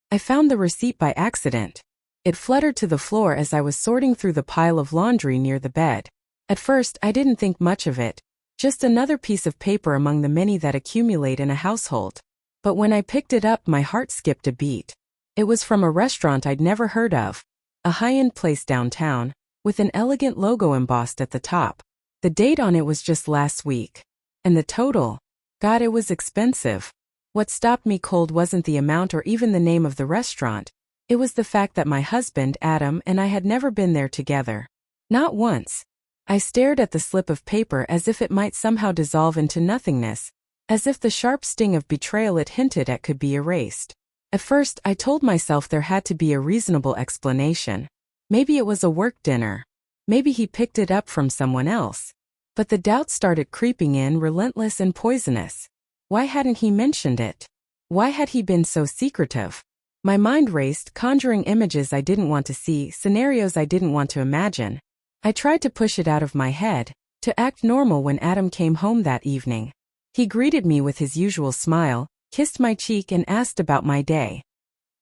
I found the receipt by accident. It fluttered to the floor as I was sorting through the pile of laundry near the bed. At first, I didn't think much of it. Just another piece of paper among the many that accumulate in a household. But when I picked it up, my heart skipped a beat. It was from a restaurant I'd never heard of. A high-end place downtown, with an elegant logo embossed at the top. The date on it was just last week. And the total? God, it was expensive. What stopped me cold wasn't the amount or even the name of the restaurant. It was the fact that my husband, Adam, and I had never been there together. Not once. I stared at the slip of paper as if it might somehow dissolve into nothingness, as if the sharp sting of betrayal it hinted at could be erased. At first, I told myself there had to be a reasonable explanation. Maybe it was a work dinner. Maybe he picked it up from someone else. But the doubt started creeping in, relentless and poisonous. Why hadn't he mentioned it? Why had he been so secretive? My mind raced, conjuring images I didn't want to see, scenarios I didn't want to imagine. I tried to push it out of my head, to act normal when Adam came home that evening. He greeted me with his usual smile, kissed my cheek and asked about my day.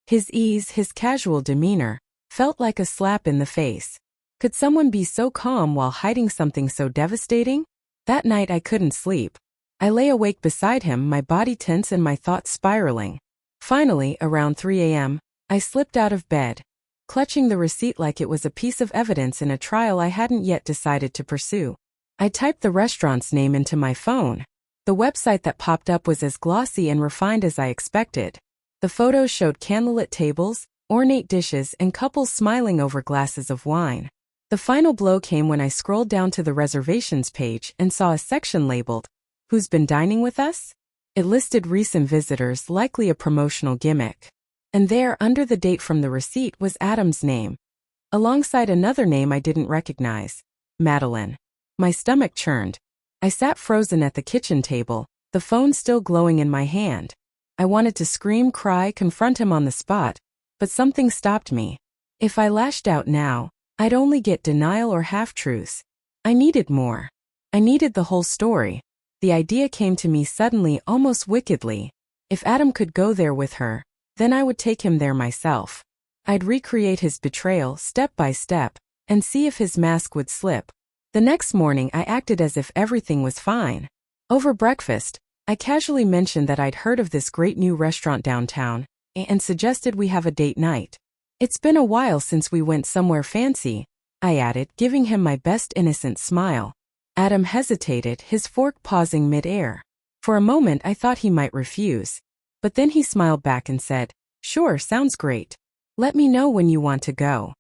His ease, his casual demeanor, felt like a slap in the face. Could someone be so calm while hiding something so devastating? That night I couldn't sleep. I lay awake beside him, my body tense and my thoughts spiraling. Finally, around 3 a.m., I slipped out of bed, clutching the receipt like it was a piece of evidence in a trial I hadn't yet decided to pursue. I typed the restaurant's name into my phone. The website that popped up was as glossy and refined as I expected. The photos showed candlelit tables, ornate dishes, and couples smiling over glasses of wine. The final blow came when I scrolled down to the reservations page and saw a section labeled, "Who's been dining with us?" It listed recent visitors, likely a promotional gimmick. And there, under the date from the receipt, was Adam's name, alongside another name I didn't recognize, Madeline. My stomach churned. I sat frozen at the kitchen table, the phone still glowing in my hand. I wanted to scream, cry, confront him on the spot, but something stopped me. If I lashed out now, I'd only get denial or half-truths. I needed more. I needed the whole story. The idea came to me suddenly, almost wickedly. If Adam could go there with her, then I would take him there myself. I'd recreate his betrayal step by step, and see if his mask would slip. The next morning I acted as if everything was fine. Over breakfast, I casually mentioned that I'd heard of this great new restaurant downtown, and suggested we have a date night. "It's been a while since we went somewhere fancy," I added, giving him my best innocent smile. Adam hesitated, his fork pausing mid-air. For a moment I thought he might refuse. But then he smiled back and said, "Sure, sounds great. Let me know when you want to go."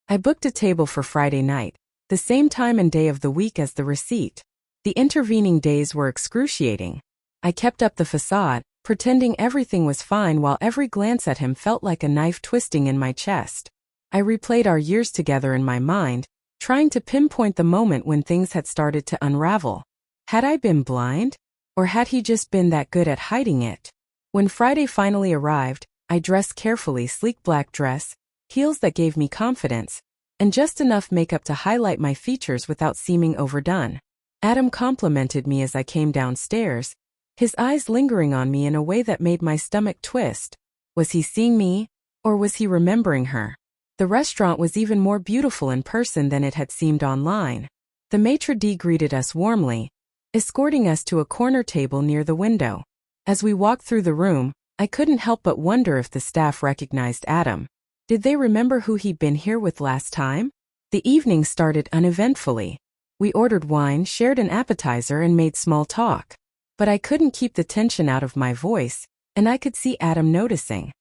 I booked a table for Friday night, the same time and day of the week as the receipt. The intervening days were excruciating. I kept up the facade, pretending everything was fine while every glance at him felt like a knife twisting in my chest. I replayed our years together in my mind, trying to pinpoint the moment when things had started to unravel. Had I been blind? Or had he just been that good at hiding it? When Friday finally arrived, I dressed carefully, sleek black dress, heels that gave me confidence, and just enough makeup to highlight my features without seeming overdone. Adam complimented me as I came downstairs, his eyes lingering on me in a way that made my stomach twist. Was he seeing me, or was he remembering her? The restaurant was even more beautiful in person than it had seemed online. The maitre d' greeted us warmly, escorting us to a corner table near the window. As we walked through the room, I couldn't help but wonder if the staff recognized Adam. Did they remember who he'd been here with last time? The evening started uneventfully. We ordered wine, shared an appetizer, and made small talk. But I couldn't keep the tension out of my voice, and I could see Adam noticing.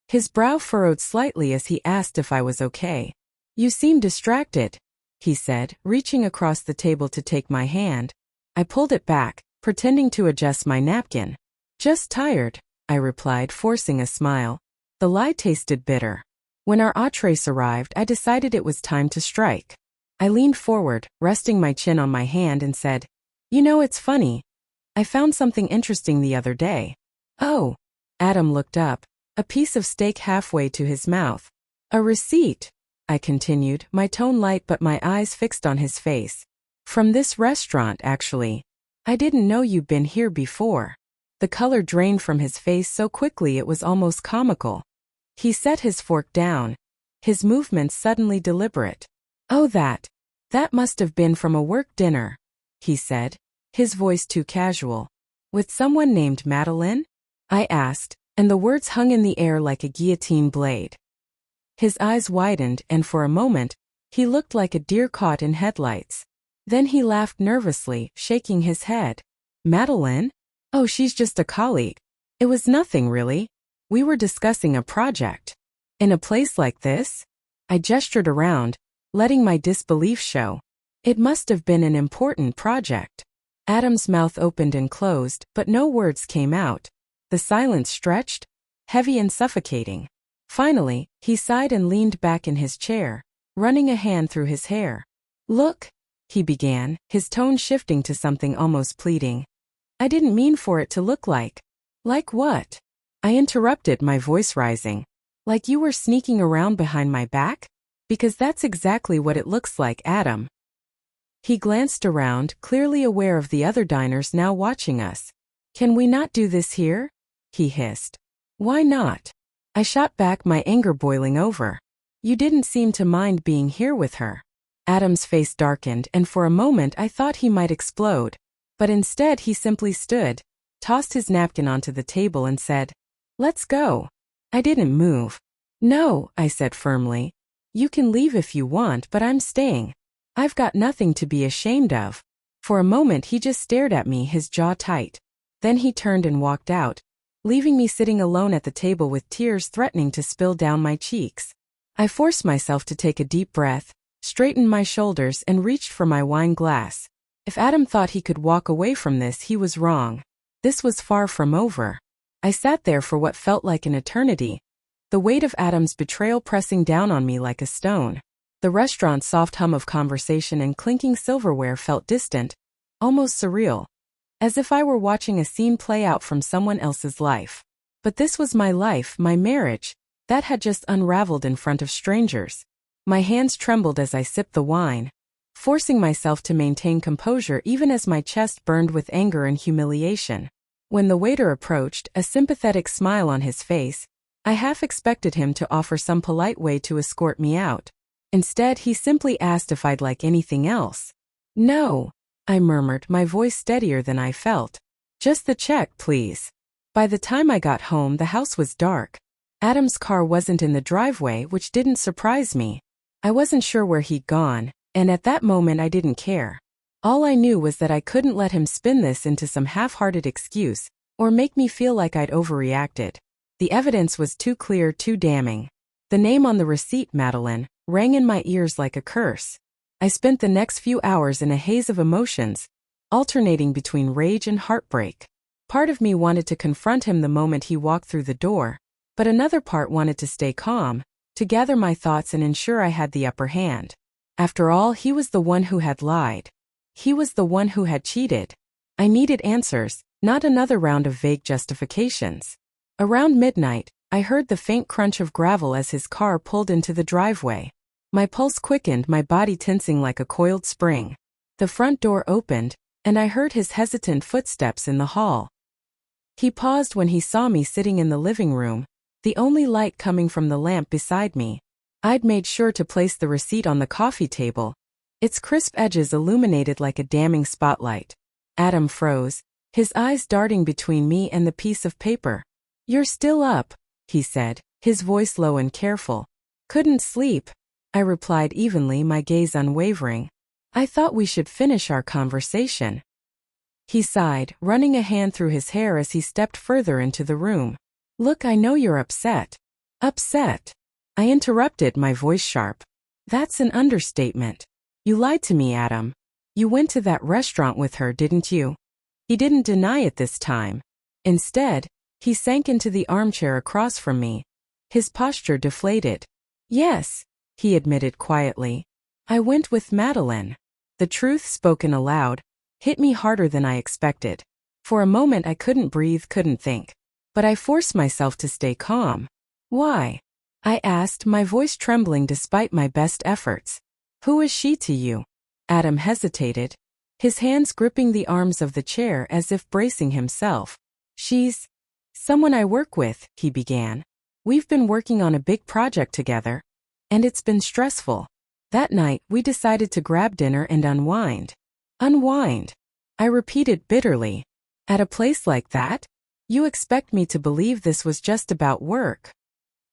His brow furrowed slightly as he asked if I was okay. "You seem distracted," he said, reaching across the table to take my hand. I pulled it back, pretending to adjust my napkin. "Just tired," I replied, forcing a smile. The lie tasted bitter. When our entrees arrived, I decided it was time to strike. I leaned forward, resting my chin on my hand, and said, "You know, it's funny. I found something interesting the other day." "Oh." Adam looked up, a piece of steak halfway to his mouth. "A receipt," I continued, my tone light but my eyes fixed on his face. "From this restaurant, actually. I didn't know you'd been here before." The color drained from his face so quickly it was almost comical. He set his fork down, his movements suddenly deliberate. Oh, that must have been from a work dinner, he said, his voice too casual. With someone named Madeline? I asked, and the words hung in the air like a guillotine blade. His eyes widened, and for a moment, he looked like a deer caught in headlights. Then he laughed nervously, shaking his head. Madeline? Oh, she's just a colleague. It was nothing really. We were discussing a project. In a place like this? I gestured around, letting my disbelief show. It must have been an important project. Adam's mouth opened and closed, but no words came out. The silence stretched, heavy and suffocating. Finally, he sighed and leaned back in his chair, running a hand through his hair. Look, he began, his tone shifting to something almost pleading. I didn't mean for it to look like. Like what? I interrupted, my voice rising. Like you were sneaking around behind my back? Because that's exactly what it looks like, Adam. He glanced around, clearly aware of the other diners now watching us. Can we not do this here? He hissed. Why not? I shot back, my anger boiling over. You didn't seem to mind being here with her. Adam's face darkened, and for a moment I thought he might explode. But instead he simply stood, tossed his napkin onto the table and said, Let's go. I didn't move. No, I said firmly. You can leave if you want, but I'm staying. I've got nothing to be ashamed of. For a moment he just stared at me, his jaw tight. Then he turned and walked out, leaving me sitting alone at the table with tears threatening to spill down my cheeks. I forced myself to take a deep breath, straightened my shoulders and reached for my wine glass. If Adam thought he could walk away from this, he was wrong. This was far from over. I sat there for what felt like an eternity, the weight of Adam's betrayal pressing down on me like a stone. The restaurant's soft hum of conversation and clinking silverware felt distant, almost surreal, as if I were watching a scene play out from someone else's life. But this was my life, my marriage, that had just unraveled in front of strangers. My hands trembled as I sipped the wine, forcing myself to maintain composure even as my chest burned with anger and humiliation. When the waiter approached, a sympathetic smile on his face, I half expected him to offer some polite way to escort me out. Instead, he simply asked if I'd like anything else. No, I murmured, my voice steadier than I felt. Just the check, please. By the time I got home, the house was dark. Adam's car wasn't in the driveway, which didn't surprise me. I wasn't sure where he'd gone, and at that moment I didn't care. All I knew was that I couldn't let him spin this into some half-hearted excuse, or make me feel like I'd overreacted. The evidence was too clear, too damning. The name on the receipt, Madeline, rang in my ears like a curse. I spent the next few hours in a haze of emotions, alternating between rage and heartbreak. Part of me wanted to confront him the moment he walked through the door, but another part wanted to stay calm, to gather my thoughts and ensure I had the upper hand. After all, he was the one who had lied. He was the one who had cheated. I needed answers, not another round of vague justifications. Around midnight, I heard the faint crunch of gravel as his car pulled into the driveway. My pulse quickened, my body tensing like a coiled spring. The front door opened, and I heard his hesitant footsteps in the hall. He paused when he saw me sitting in the living room, the only light coming from the lamp beside me. I'd made sure to place the receipt on the coffee table, its crisp edges illuminated like a damning spotlight. Adam froze, his eyes darting between me and the piece of paper. You're still up, he said, his voice low and careful. Couldn't sleep, I replied evenly, my gaze unwavering. I thought we should finish our conversation. He sighed, running a hand through his hair as he stepped further into the room. Look, I know you're upset. Upset? I interrupted, my voice sharp. That's an understatement. You lied to me, Adam. You went to that restaurant with her, didn't you? He didn't deny it this time. Instead, he sank into the armchair across from me, his posture deflated. Yes, he admitted quietly. I went with Madeline. The truth, spoken aloud, hit me harder than I expected. For a moment I couldn't breathe, couldn't think. But I forced myself to stay calm. Why? I asked, my voice trembling despite my best efforts. Who is she to you? Adam hesitated, his hands gripping the arms of the chair as if bracing himself. She's someone I work with, he began. We've been working on a big project together, and it's been stressful. That night, we decided to grab dinner and unwind. Unwind, I repeated bitterly. At a place like that? You expect me to believe this was just about work?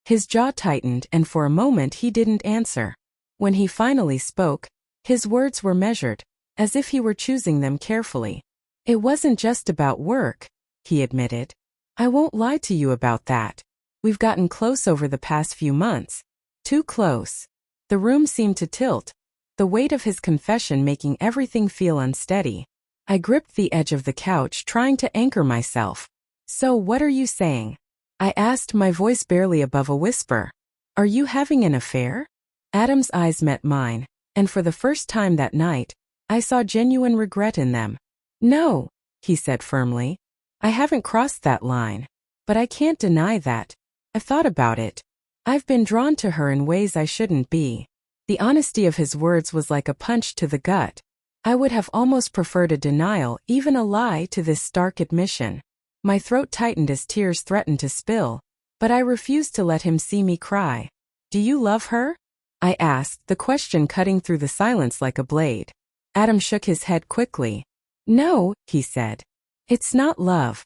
His jaw tightened, and for a moment he didn't answer. When he finally spoke, his words were measured, as if he were choosing them carefully. It wasn't just about work, he admitted. I won't lie to you about that. We've gotten close over the past few months. Too close. The room seemed to tilt, the weight of his confession making everything feel unsteady. I gripped the edge of the couch, trying to anchor myself. So what are you saying? I asked, my voice barely above a whisper. Are you having an affair? Adam's eyes met mine, and for the first time that night, I saw genuine regret in them. No, he said firmly. I haven't crossed that line. But I can't deny that. I've thought about it. I've been drawn to her in ways I shouldn't be. The honesty of his words was like a punch to the gut. I would have almost preferred a denial, even a lie, to this stark admission. My throat tightened as tears threatened to spill, but I refused to let him see me cry. Do you love her? I asked, the question cutting through the silence like a blade. Adam shook his head quickly. No, he said. It's not love.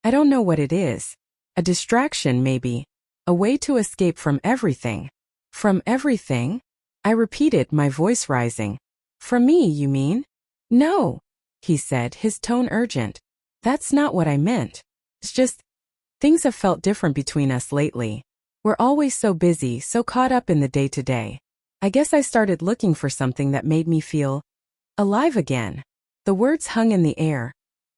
I don't know what it is. A distraction, maybe. A way to escape from everything. From everything? I repeated, my voice rising. From me, you mean? No, he said, his tone urgent. That's not what I meant. It's just, things have felt different between us lately. We're always so busy, so caught up in the day-to-day. I guess I started looking for something that made me feel alive again. The words hung in the air,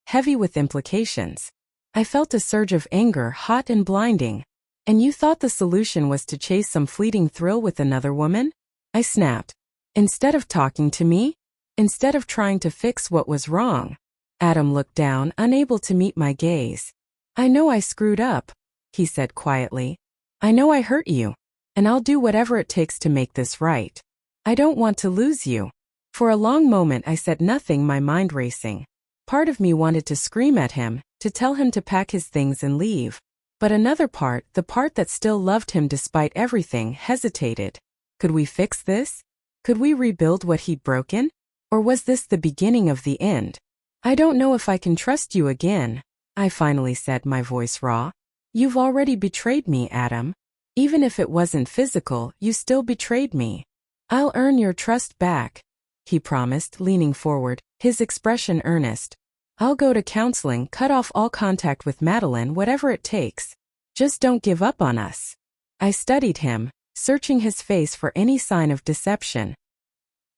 heavy with implications. I felt a surge of anger, hot and blinding. And you thought the solution was to chase some fleeting thrill with another woman? I snapped. Instead of talking to me? Instead of trying to fix what was wrong? Adam looked down, unable to meet my gaze. I know I screwed up, he said quietly. I know I hurt you, and I'll do whatever it takes to make this right. I don't want to lose you. For a long moment I said nothing, my mind racing. Part of me wanted to scream at him, to tell him to pack his things and leave. But another part, the part that still loved him despite everything, hesitated. Could we fix this? Could we rebuild what he'd broken? Or was this the beginning of the end? I don't know if I can trust you again, I finally said, my voice raw. You've already betrayed me, Adam. Even if it wasn't physical, you still betrayed me. I'll earn your trust back, he promised, leaning forward, his expression earnest. I'll go to counseling, cut off all contact with Madeline, whatever it takes. Just don't give up on us. I studied him, searching his face for any sign of deception.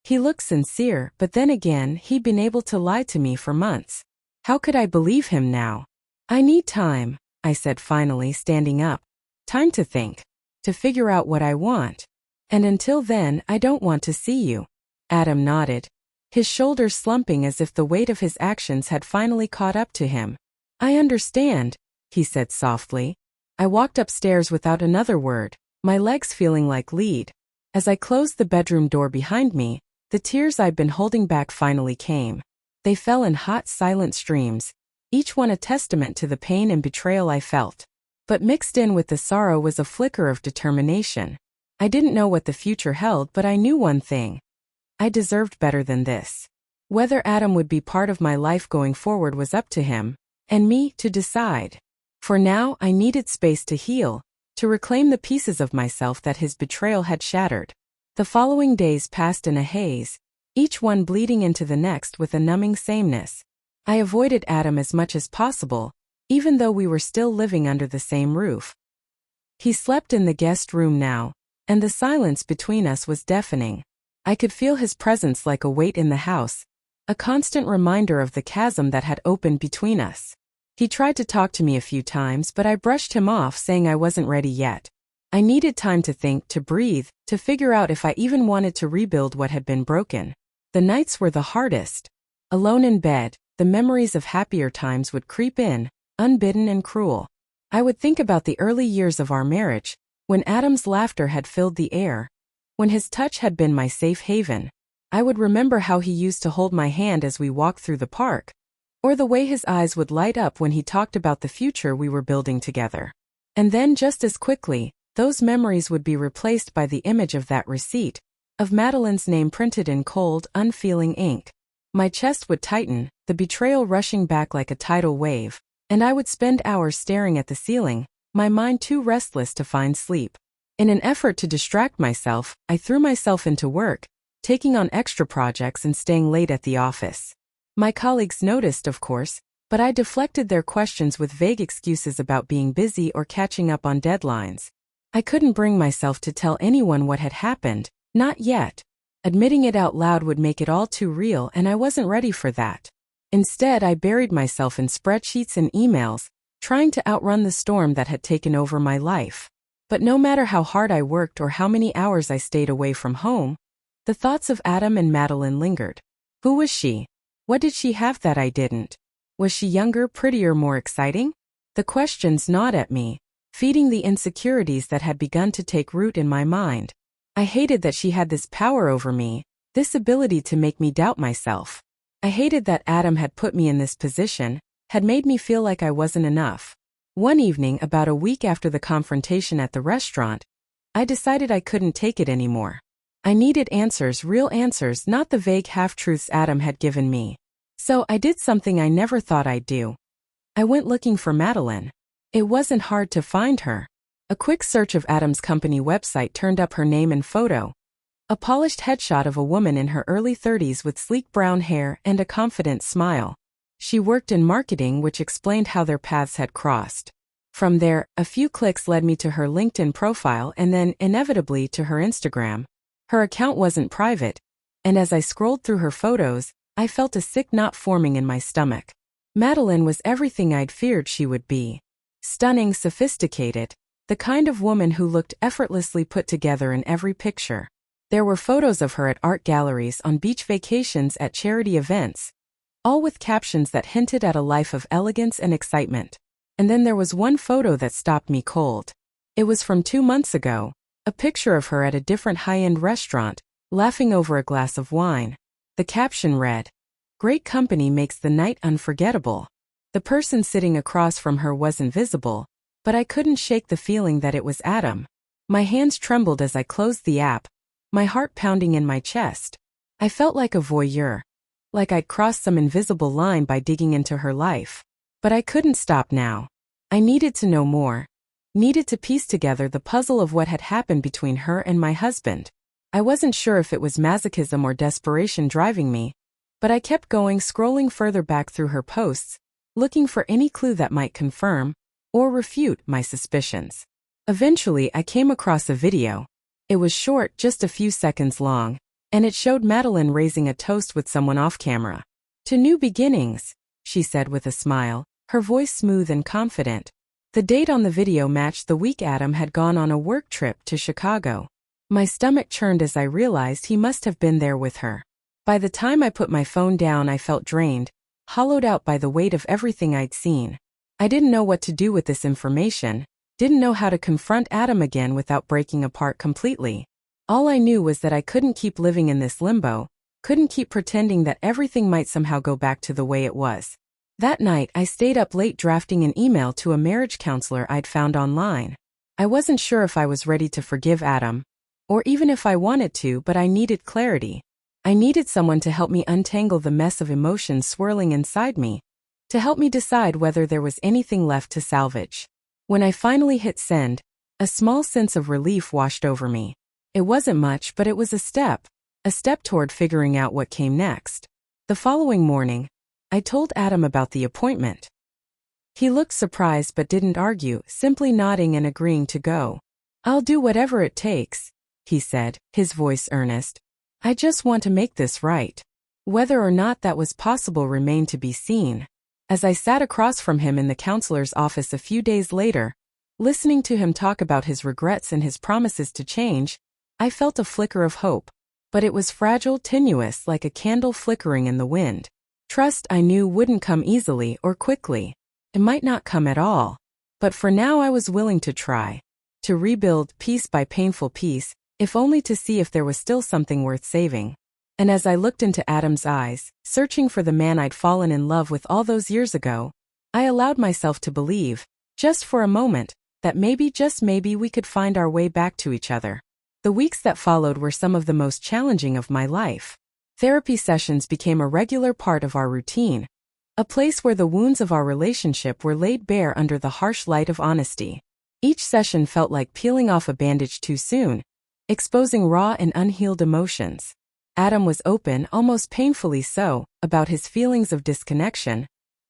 He looked sincere, but then again, he'd been able to lie to me for months. How could I believe him now? I need time, I said finally, standing up. Time to think. To figure out what I want. And until then, I don't want to see you. Adam nodded, his shoulders slumping as if the weight of his actions had finally caught up to him. I understand, he said softly. I walked upstairs without another word, my legs feeling like lead. As I closed the bedroom door behind me, the tears I'd been holding back finally came. They fell in hot, silent streams, each one a testament to the pain and betrayal I felt. But mixed in with the sorrow was a flicker of determination. I didn't know what the future held, but I knew one thing. I deserved better than this. Whether Adam would be part of my life going forward was up to him, and me to decide. For now, I needed space to heal, to reclaim the pieces of myself that his betrayal had shattered. The following days passed in a haze, each one bleeding into the next with a numbing sameness. I avoided Adam as much as possible, even though we were still living under the same roof. He slept in the guest room now, and the silence between us was deafening. I could feel his presence like a weight in the house, a constant reminder of the chasm that had opened between us. He tried to talk to me a few times, but I brushed him off, saying I wasn't ready yet. I needed time to think, to breathe, to figure out if I even wanted to rebuild what had been broken. The nights were the hardest. Alone in bed, the memories of happier times would creep in, unbidden and cruel. I would think about the early years of our marriage, when Adam's laughter had filled the air, when his touch had been my safe haven. I would remember how he used to hold my hand as we walked through the park, or the way his eyes would light up when he talked about the future we were building together. And then just as quickly, those memories would be replaced by the image of that receipt, of Madeline's name printed in cold, unfeeling ink. My chest would tighten, the betrayal rushing back like a tidal wave, and I would spend hours staring at the ceiling, my mind too restless to find sleep. In an effort to distract myself, I threw myself into work, taking on extra projects and staying late at the office. My colleagues noticed, of course, but I deflected their questions with vague excuses about being busy or catching up on deadlines. I couldn't bring myself to tell anyone what had happened, not yet. Admitting it out loud would make it all too real, and I wasn't ready for that. Instead, I buried myself in spreadsheets and emails, trying to outrun the storm that had taken over my life. But no matter how hard I worked or how many hours I stayed away from home, the thoughts of Adam and Madeline lingered. Who was she? What did she have that I didn't? Was she younger, prettier, more exciting? The questions gnawed at me, feeding the insecurities that had begun to take root in my mind. I hated that she had this power over me, this ability to make me doubt myself. I hated that Adam had put me in this position, had made me feel like I wasn't enough. One evening, about a week after the confrontation at the restaurant, I decided I couldn't take it anymore. I needed answers, real answers, not the vague half-truths Adam had given me. So I did something I never thought I'd do. I went looking for Madeline. It wasn't hard to find her. A quick search of Adam's company website turned up her name and photo. A polished headshot of a woman in her early 30s with sleek brown hair and a confident smile. She worked in marketing, which explained how their paths had crossed. From there, a few clicks led me to her LinkedIn profile and then, inevitably, to her Instagram. Her account wasn't private, and as I scrolled through her photos, I felt a sick knot forming in my stomach. Madeline was everything I'd feared she would be. Stunning, sophisticated, the kind of woman who looked effortlessly put together in every picture. There were photos of her at art galleries, on beach vacations, at charity events, all with captions that hinted at a life of elegance and excitement. And then there was one photo that stopped me cold. It was from 2 months ago, a picture of her at a different high-end restaurant, laughing over a glass of wine. The caption read, "Great company makes the night unforgettable." The person sitting across from her wasn't visible, but I couldn't shake the feeling that it was Adam. My hands trembled as I closed the app, my heart pounding in my chest. I felt like a voyeur, like I'd crossed some invisible line by digging into her life. But I couldn't stop now. I needed to know more, needed to piece together the puzzle of what had happened between her and my husband. I wasn't sure if it was masochism or desperation driving me, but I kept going, scrolling further back through her posts, looking for any clue that might confirm or refute my suspicions. Eventually, I came across a video. It was short, just a few seconds long, and it showed Madeline raising a toast with someone off camera. "To new beginnings," she said with a smile, her voice smooth and confident. The date on the video matched the week Adam had gone on a work trip to Chicago. My stomach churned as I realized he must have been there with her. By the time I put my phone down, I felt drained, hollowed out by the weight of everything I'd seen. I didn't know what to do with this information, didn't know how to confront Adam again without breaking apart completely. All I knew was that I couldn't keep living in this limbo, couldn't keep pretending that everything might somehow go back to the way it was. That night, I stayed up late drafting an email to a marriage counselor I'd found online. I wasn't sure if I was ready to forgive Adam, or even if I wanted to, but I needed clarity. I needed someone to help me untangle the mess of emotions swirling inside me, to help me decide whether there was anything left to salvage. When I finally hit send, a small sense of relief washed over me. It wasn't much, but it was a step toward figuring out what came next. The following morning, I told Adam about the appointment. He looked surprised but didn't argue, simply nodding and agreeing to go. "I'll do whatever it takes," he said, his voice earnest. "I just want to make this right." Whether or not that was possible remained to be seen. As I sat across from him in the counselor's office a few days later, listening to him talk about his regrets and his promises to change, I felt a flicker of hope. But it was fragile, tenuous, like a candle flickering in the wind. Trust, I knew, wouldn't come easily or quickly. It might not come at all. But for now I was willing to try. To rebuild, piece by painful piece, if only to see if there was still something worth saving. And as I looked into Adam's eyes, searching for the man I'd fallen in love with all those years ago, I allowed myself to believe, just for a moment, that maybe, just maybe, we could find our way back to each other. The weeks that followed were some of the most challenging of my life. Therapy sessions became a regular part of our routine, a place where the wounds of our relationship were laid bare under the harsh light of honesty. Each session felt like peeling off a bandage too soon, exposing raw and unhealed emotions. Adam was open, almost painfully so, about his feelings of disconnection,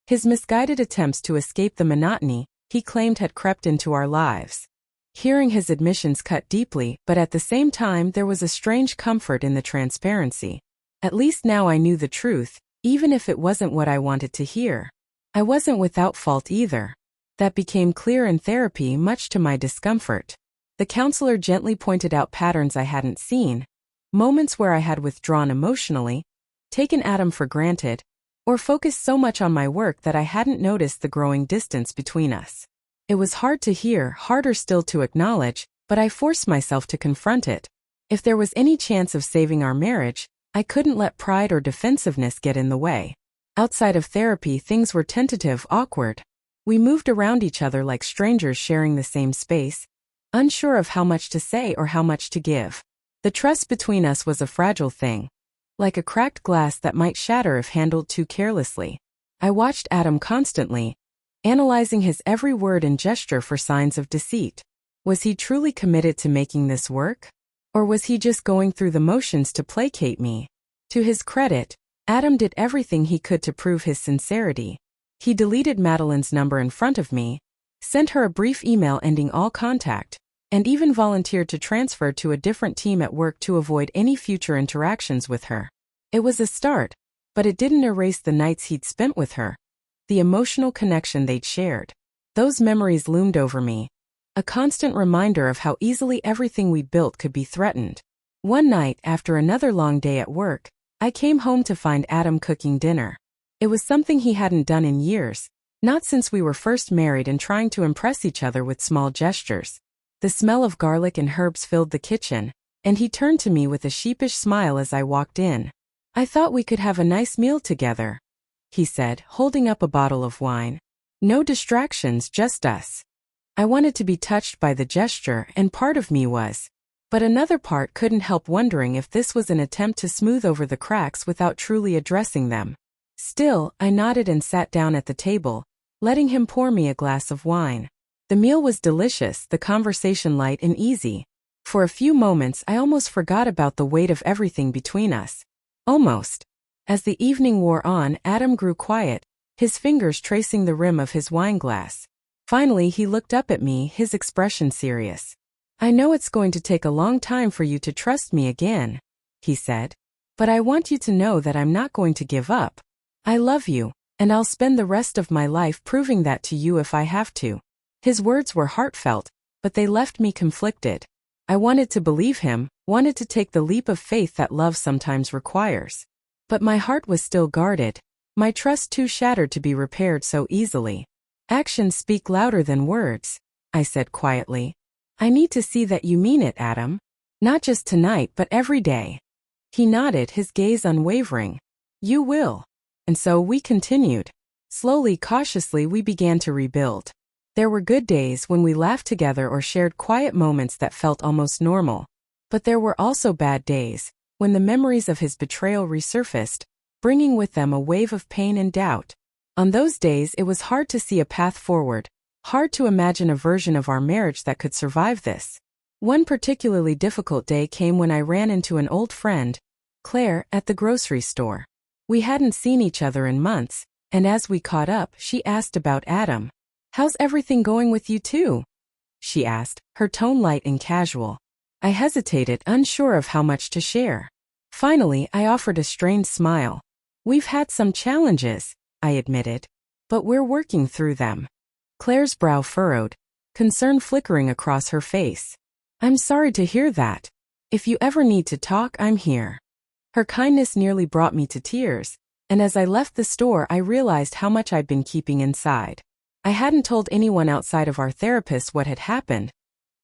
his misguided attempts to escape the monotony he claimed had crept into our lives. Hearing his admissions cut deeply, but at the same time there was a strange comfort in the transparency. At least now I knew the truth, even if it wasn't what I wanted to hear. I wasn't without fault either. That became clear in therapy, much to my discomfort. The counselor gently pointed out patterns I hadn't seen, moments where I had withdrawn emotionally, taken Adam for granted, or focused so much on my work that I hadn't noticed the growing distance between us. It was hard to hear, harder still to acknowledge, but I forced myself to confront it. If there was any chance of saving our marriage, I couldn't let pride or defensiveness get in the way. Outside of therapy, things were tentative, awkward. We moved around each other like strangers sharing the same space, unsure of how much to say or how much to give. The trust between us was a fragile thing, like a cracked glass that might shatter if handled too carelessly. I watched Adam constantly, analyzing his every word and gesture for signs of deceit. Was he truly committed to making this work? Or was he just going through the motions to placate me? To his credit, Adam did everything he could to prove his sincerity. He deleted Madeline's number in front of me, sent her a brief email ending all contact, and even volunteered to transfer to a different team at work to avoid any future interactions with her. It was a start, but it didn't erase the nights he'd spent with her, the emotional connection they'd shared. Those memories loomed over me, a constant reminder of how easily everything we built could be threatened. One night, after another long day at work, I came home to find Adam cooking dinner. It was something he hadn't done in years, not since we were first married, and trying to impress each other with small gestures. The smell of garlic and herbs filled the kitchen, and he turned to me with a sheepish smile as I walked in. "I thought we could have a nice meal together," he said, holding up a bottle of wine. "No distractions, just us." I wanted to be touched by the gesture, and part of me was. But another part couldn't help wondering if this was an attempt to smooth over the cracks without truly addressing them. Still, I nodded and sat down at the table, letting him pour me a glass of wine. The meal was delicious, the conversation light and easy. For a few moments I almost forgot about the weight of everything between us. Almost. As the evening wore on, Adam grew quiet, his fingers tracing the rim of his wineglass. Finally he looked up at me, his expression serious. "I know it's going to take a long time for you to trust me again," he said. "But I want you to know that I'm not going to give up. I love you, and I'll spend the rest of my life proving that to you if I have to." His words were heartfelt, but they left me conflicted. I wanted to believe him, wanted to take the leap of faith that love sometimes requires. But my heart was still guarded, my trust too shattered to be repaired so easily. "Actions speak louder than words," I said quietly. "I need to see that you mean it, Adam. Not just tonight, but every day." He nodded, his gaze unwavering. "You will." And so we continued. Slowly, cautiously, we began to rebuild. There were good days when we laughed together or shared quiet moments that felt almost normal. But there were also bad days, when the memories of his betrayal resurfaced, bringing with them a wave of pain and doubt. On those days it was hard to see a path forward, hard to imagine a version of our marriage that could survive this. One particularly difficult day came when I ran into an old friend, Claire, at the grocery store. We hadn't seen each other in months, and as we caught up, she asked about Adam. "How's everything going with you two?" she asked, her tone light and casual. I hesitated, unsure of how much to share. Finally, I offered a strained smile. "We've had some challenges," I admitted, "but we're working through them." Claire's brow furrowed, concern flickering across her face. "I'm sorry to hear that. If you ever need to talk, I'm here." Her kindness nearly brought me to tears, and as I left the store I realized how much I'd been keeping inside. I hadn't told anyone outside of our therapist what had happened,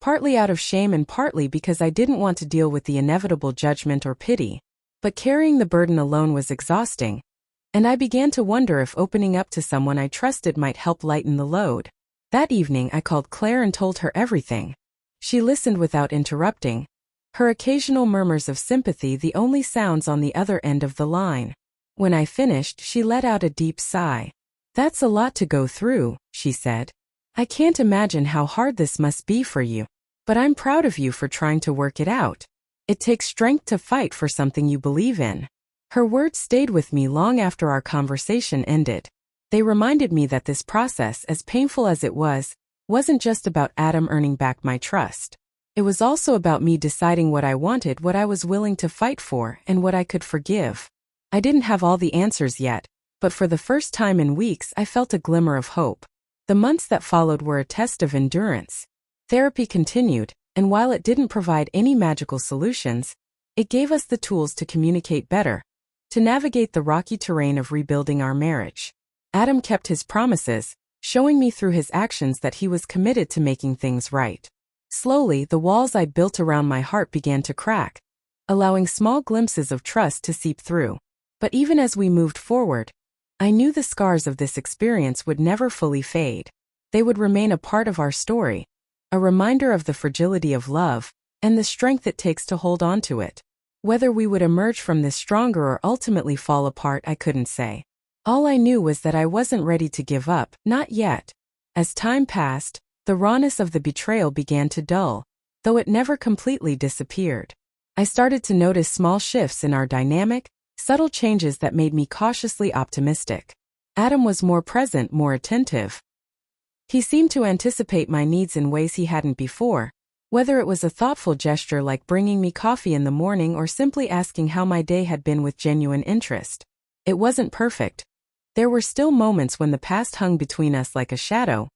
partly out of shame and partly because I didn't want to deal with the inevitable judgment or pity. But carrying the burden alone was exhausting, and I began to wonder if opening up to someone I trusted might help lighten the load. That evening I called Claire and told her everything. She listened without interrupting, her occasional murmurs of sympathy the only sounds on the other end of the line. When I finished, she let out a deep sigh. "That's a lot to go through," she said. "I can't imagine how hard this must be for you. But I'm proud of you for trying to work it out. It takes strength to fight for something you believe in." Her words stayed with me long after our conversation ended. They reminded me that this process, as painful as it was, wasn't just about Adam earning back my trust. It was also about me deciding what I wanted, what I was willing to fight for, and what I could forgive. I didn't have all the answers yet, but for the first time in weeks I felt a glimmer of hope. The months that followed were a test of endurance. Therapy continued, and while it didn't provide any magical solutions, it gave us the tools to communicate better, to navigate the rocky terrain of rebuilding our marriage. Adam kept his promises, showing me through his actions that he was committed to making things right. Slowly, the walls I built around my heart began to crack, allowing small glimpses of trust to seep through. But even as we moved forward, I knew the scars of this experience would never fully fade. They would remain a part of our story, a reminder of the fragility of love and the strength it takes to hold on to it. Whether we would emerge from this stronger or ultimately fall apart, I couldn't say. All I knew was that I wasn't ready to give up, not yet. As time passed, the rawness of the betrayal began to dull, though it never completely disappeared. I started to notice small shifts in our dynamic, subtle changes that made me cautiously optimistic. Adam was more present, more attentive. He seemed to anticipate my needs in ways he hadn't before, whether it was a thoughtful gesture like bringing me coffee in the morning or simply asking how my day had been with genuine interest. It wasn't perfect. There were still moments when the past hung between us like a shadow,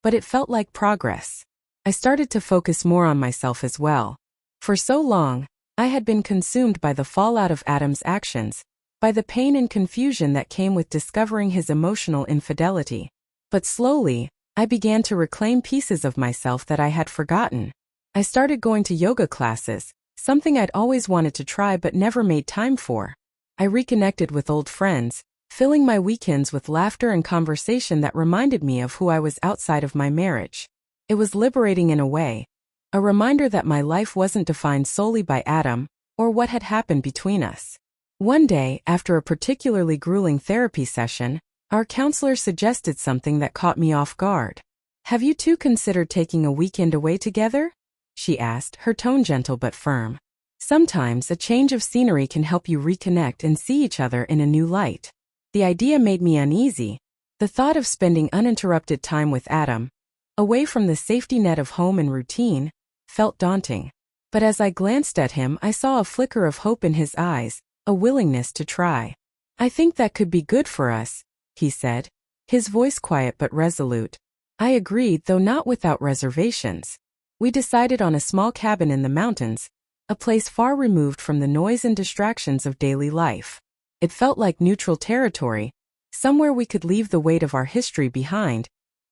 but it felt like progress. I started to focus more on myself as well. For so long, I had been consumed by the fallout of Adam's actions, by the pain and confusion that came with discovering his emotional infidelity. But slowly, I began to reclaim pieces of myself that I had forgotten. I started going to yoga classes, something I'd always wanted to try but never made time for. I reconnected with old friends, filling my weekends with laughter and conversation that reminded me of who I was outside of my marriage. It was liberating in a way, a reminder that my life wasn't defined solely by Adam or what had happened between us. One day, after a particularly grueling therapy session, our counselor suggested something that caught me off guard. "Have you two considered taking a weekend away together?" she asked, her tone gentle but firm. "Sometimes a change of scenery can help you reconnect and see each other in a new light." The idea made me uneasy. The thought of spending uninterrupted time with Adam, away from the safety net of home and routine, felt daunting. But as I glanced at him, I saw a flicker of hope in his eyes, a willingness to try. "I think that could be good for us," he said, his voice quiet but resolute. I agreed, though not without reservations. We decided on a small cabin in the mountains, a place far removed from the noise and distractions of daily life. It felt like neutral territory, somewhere we could leave the weight of our history behind,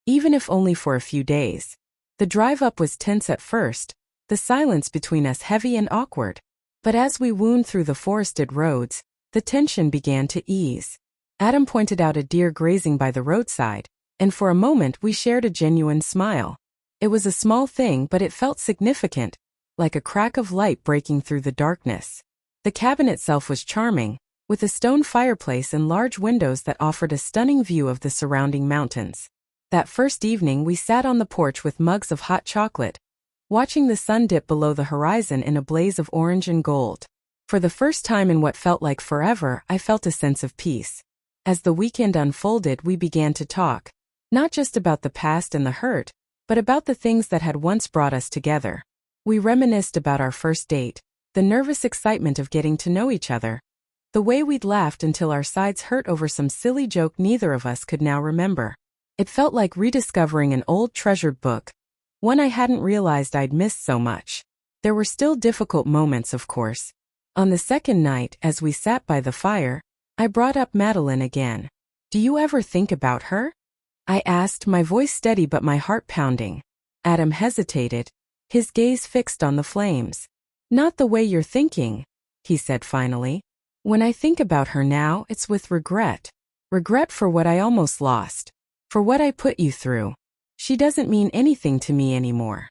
even if only for a few days. The drive up was tense at first, the silence between us heavy and awkward. But as we wound through the forested roads, the tension began to ease. Adam pointed out a deer grazing by the roadside, and for a moment we shared a genuine smile. It was a small thing, but it felt significant, like a crack of light breaking through the darkness. The cabin itself was charming, with a stone fireplace and large windows that offered a stunning view of the surrounding mountains. That first evening we sat on the porch with mugs of hot chocolate, watching the sun dip below the horizon in a blaze of orange and gold. For the first time in what felt like forever, I felt a sense of peace. As the weekend unfolded, we began to talk, not just about the past and the hurt, but about the things that had once brought us together. We reminisced about our first date, the nervous excitement of getting to know each other, the way we'd laughed until our sides hurt over some silly joke neither of us could now remember. It felt like rediscovering an old treasured book, one I hadn't realized I'd missed so much. There were still difficult moments, of course. On the second night, as we sat by the fire, I brought up Madeline again. "Do you ever think about her?" I asked, my voice steady but my heart pounding. Adam hesitated, his gaze fixed on the flames. "Not the way you're thinking," he said finally. "When I think about her now, it's with regret. Regret for what I almost lost. For what I put you through. She doesn't mean anything to me anymore.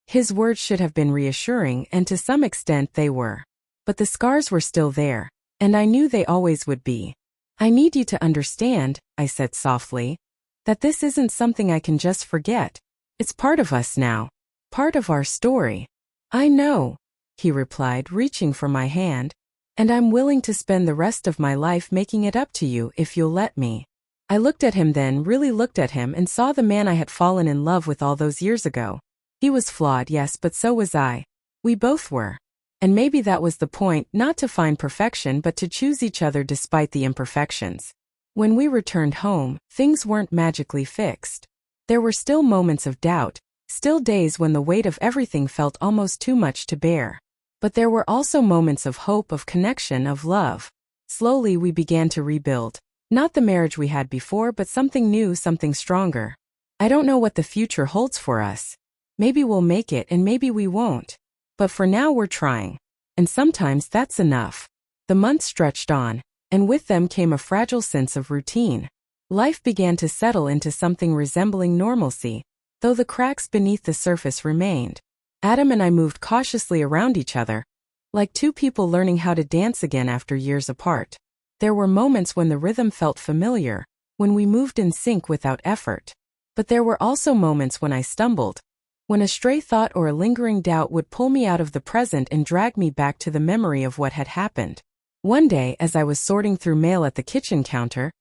His words should have been reassuring, and to some extent they were. But the scars were still there, and I knew they always would be. I need you to understand, I said softly, that this isn't something I can just forget. It's part of us now. Part of our story. I know, he replied, reaching for my hand. And I'm willing to spend the rest of my life making it up to you if you'll let me. I looked at him then, really looked at him, and saw the man I had fallen in love with all those years ago. He was flawed, yes, but so was I. We both were. And maybe that was the point, not to find perfection but to choose each other despite the imperfections. When we returned home, things weren't magically fixed. There were still moments of doubt, still days when the weight of everything felt almost too much to bear. But there were also moments of hope, of connection, of love. Slowly we began to rebuild. Not the marriage we had before, but something new, something stronger. I don't know what the future holds for us. Maybe we'll make it and maybe we won't. But for now we're trying. And sometimes that's enough. The months stretched on, and with them came a fragile sense of routine. Life began to settle into something resembling normalcy, though the cracks beneath the surface remained. Adam and I moved cautiously around each other, like two people learning how to dance again after years apart. There were moments when the rhythm felt familiar, when we moved in sync without effort. But there were also moments when I stumbled, when a stray thought or a lingering doubt would pull me out of the present and drag me back to the memory of what had happened. One day, as I was sorting through mail at the kitchen counter,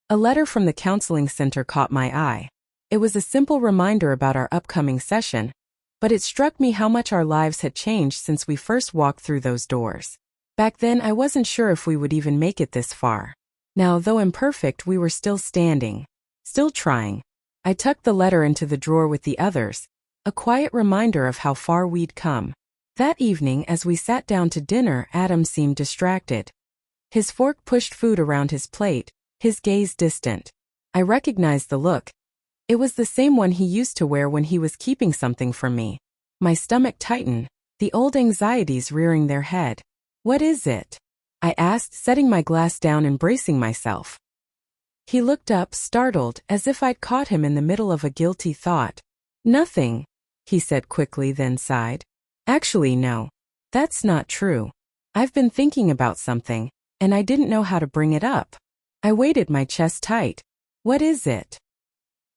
a letter from the counseling center caught my eye. It was a simple reminder about our upcoming session, but it struck me how much our lives had changed since we first walked through those doors. Back then I wasn't sure if we would even make it this far. Now, though imperfect, we were still standing, still trying. I tucked the letter into the drawer with the others, a quiet reminder of how far we'd come. That evening, as we sat down to dinner, Adam seemed distracted. His fork pushed food around his plate, his gaze distant. I recognized the look. It was the same one he used to wear when he was keeping something from me. My stomach tightened, the old anxieties rearing their head. "What is it?" I asked, setting my glass down and bracing myself. He looked up, startled, as if I'd caught him in the middle of a guilty thought. "Nothing," he said quickly, then sighed. "Actually, no. That's not true. I've been thinking about something, and I didn't know how to bring it up." I weighted my chest tight. "What is it?"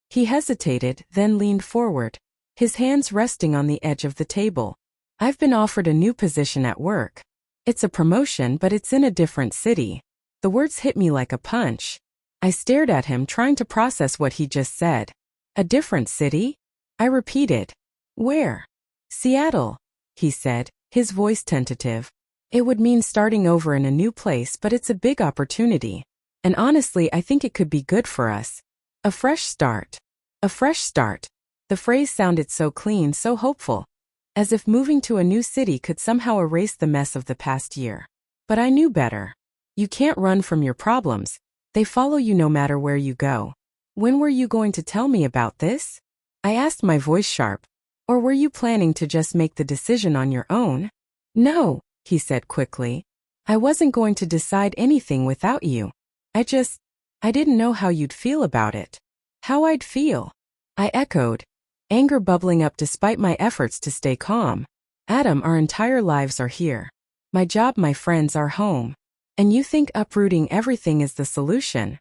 He hesitated, then leaned forward, his hands resting on the edge of the table. "I've been offered a new position at work. It's a promotion, but it's in a different city." The words hit me like a punch. I stared at him, trying to process what he just said. "A different city?" I repeated. "Where?" "Seattle," he said, his voice tentative. "It would mean starting over in a new place, but it's a big opportunity. And honestly, I think it could be good for us. A fresh start. A fresh start." The phrase sounded so clean, so hopeful, as if moving to a new city could somehow erase the mess of the past year. But I knew better. You can't run from your problems. They follow you no matter where you go. "When were you going to tell me about this?" I asked, my voice sharp. "Or were you planning to just make the decision on your own?" "No," he said quickly. "I wasn't going to decide anything without you. I didn't know how you'd feel about it." "How I'd feel?" I echoed, anger bubbling up despite my efforts to stay calm. "Adam, our entire lives are here. My job, my friends, our home. And you think uprooting everything is the solution?"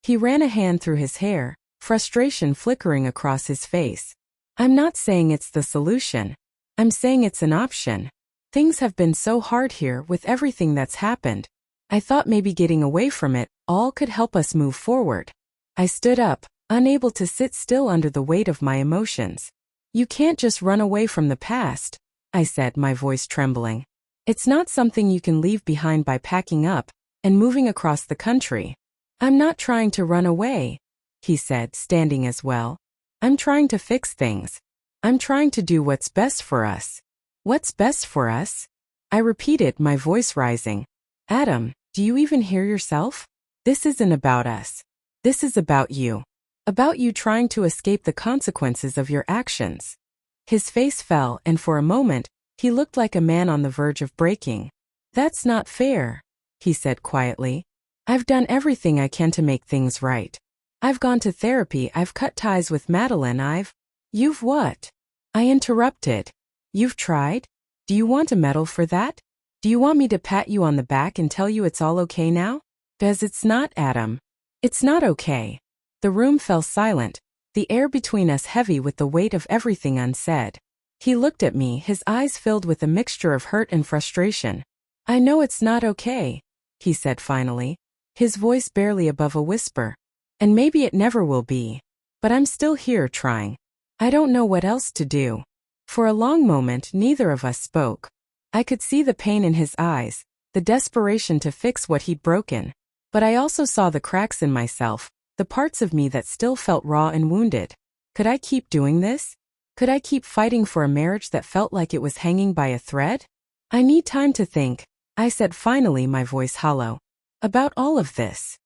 He ran a hand through his hair, frustration flickering across his face. "I'm not saying it's the solution. I'm saying it's an option. Things have been so hard here with everything that's happened. I thought maybe getting away from it all could help us move forward." I stood up, unable to sit still under the weight of my emotions. "You can't just run away from the past," I said, my voice trembling. "It's not something you can leave behind by packing up and moving across the country." "I'm not trying to run away," he said, standing as well. "I'm trying to fix things. I'm trying to do what's best for us." "What's best for us?" I repeated, my voice rising. "Adam, do you even hear yourself? This isn't about us. This is about you. About you trying to escape the consequences of your actions." His face fell, and for a moment, he looked like a man on the verge of breaking. "That's not fair," he said quietly. "I've done everything I can to make things right. I've gone to therapy, I've cut ties with Madeline, You've what? I interrupted. You've tried? Do you want a medal for that? Do you want me to pat you on the back and tell you it's all okay now? Because it's not, Adam. It's not okay. The room fell silent, the air between us heavy with the weight of everything unsaid. He looked at me, his eyes filled with a mixture of hurt and frustration. I know it's not okay, he said finally, his voice barely above a whisper. And maybe it never will be. But I'm still here trying. I don't know what else to do. For a long moment, neither of us spoke. I could see the pain in his eyes, the desperation to fix what he'd broken. But I also saw the cracks in myself, the parts of me that still felt raw and wounded. Could I keep doing this? Could I keep fighting for a marriage that felt like it was hanging by a thread? I need time to think, I said finally, my voice hollow. About all of this.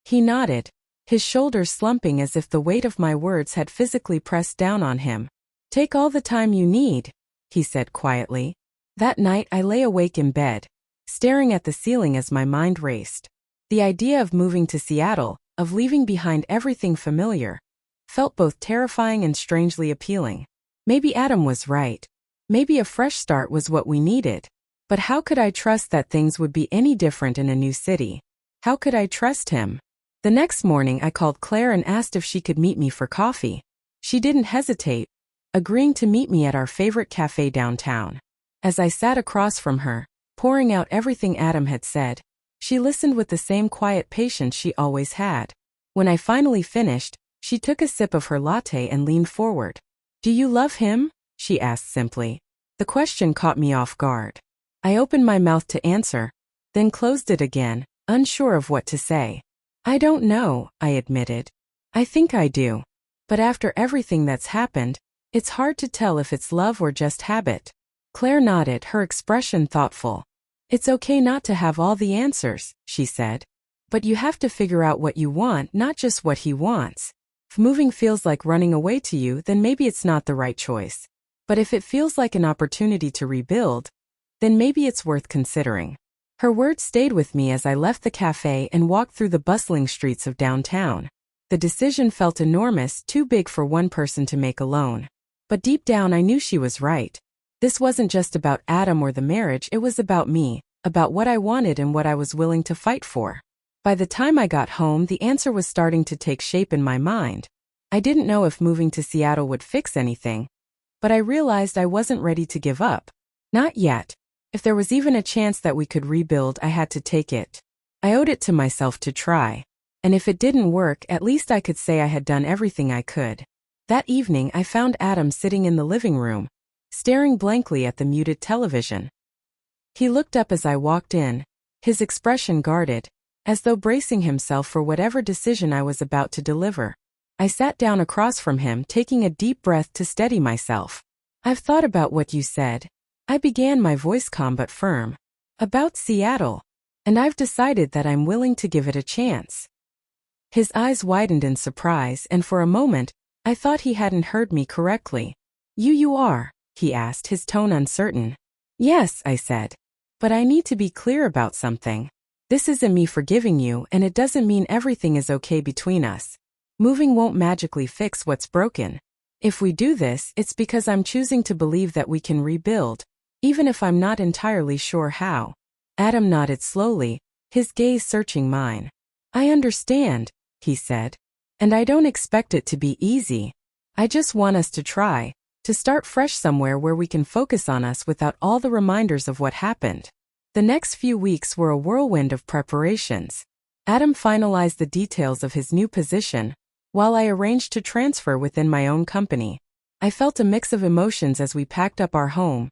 He nodded, his shoulders slumping as if the weight of my words had physically pressed down on him. Take all the time you need, he said quietly. That night I lay awake in bed, staring at the ceiling as my mind raced. The idea of moving to Seattle, of leaving behind everything familiar, felt both terrifying and strangely appealing. Maybe Adam was right. Maybe a fresh start was what we needed. But how could I trust that things would be any different in a new city? How could I trust him? The next morning I called Claire and asked if she could meet me for coffee. She didn't hesitate, agreeing to meet me at our favorite cafe downtown. As I sat across from her, pouring out everything Adam had said, she listened with the same quiet patience she always had. When I finally finished, she took a sip of her latte and leaned forward. Do you love him? She asked simply. The question caught me off guard. I opened my mouth to answer, then closed it again, unsure of what to say. I don't know, I admitted. I think I do. But after everything that's happened, it's hard to tell if it's love or just habit. Claire nodded, her expression thoughtful. It's okay not to have all the answers, she said. But you have to figure out what you want, not just what he wants. If moving feels like running away to you, then maybe it's not the right choice. But if it feels like an opportunity to rebuild, then maybe it's worth considering. Her words stayed with me as I left the cafe and walked through the bustling streets of downtown. The decision felt enormous, too big for one person to make alone. But deep down I knew she was right. This wasn't just about Adam or the marriage, it was about me, about what I wanted and what I was willing to fight for. By the time I got home, the answer was starting to take shape in my mind. I didn't know if moving to Seattle would fix anything, but I realized I wasn't ready to give up. Not yet. If there was even a chance that we could rebuild, I had to take it. I owed it to myself to try. And if it didn't work, at least I could say I had done everything I could. That evening, I found Adam sitting in the living room, staring blankly at the muted television. He looked up as I walked in, his expression guarded, as though bracing himself for whatever decision I was about to deliver. I sat down across from him, taking a deep breath to steady myself. I've thought about what you said. I began, my voice calm but firm. About Seattle. And I've decided that I'm willing to give it a chance. His eyes widened in surprise, and for a moment, I thought he hadn't heard me correctly. You are, he asked, his tone uncertain. Yes, I said. But I need to be clear about something. This isn't me forgiving you, and it doesn't mean everything is okay between us. Moving won't magically fix what's broken. If we do this, it's because I'm choosing to believe that we can rebuild, even if I'm not entirely sure how. Adam nodded slowly, his gaze searching mine. I understand, he said. And I don't expect it to be easy. I just want us to try, to start fresh somewhere where we can focus on us without all the reminders of what happened. The next few weeks were a whirlwind of preparations. Adam finalized the details of his new position, while I arranged to transfer within my own company. I felt a mix of emotions as we packed up our home,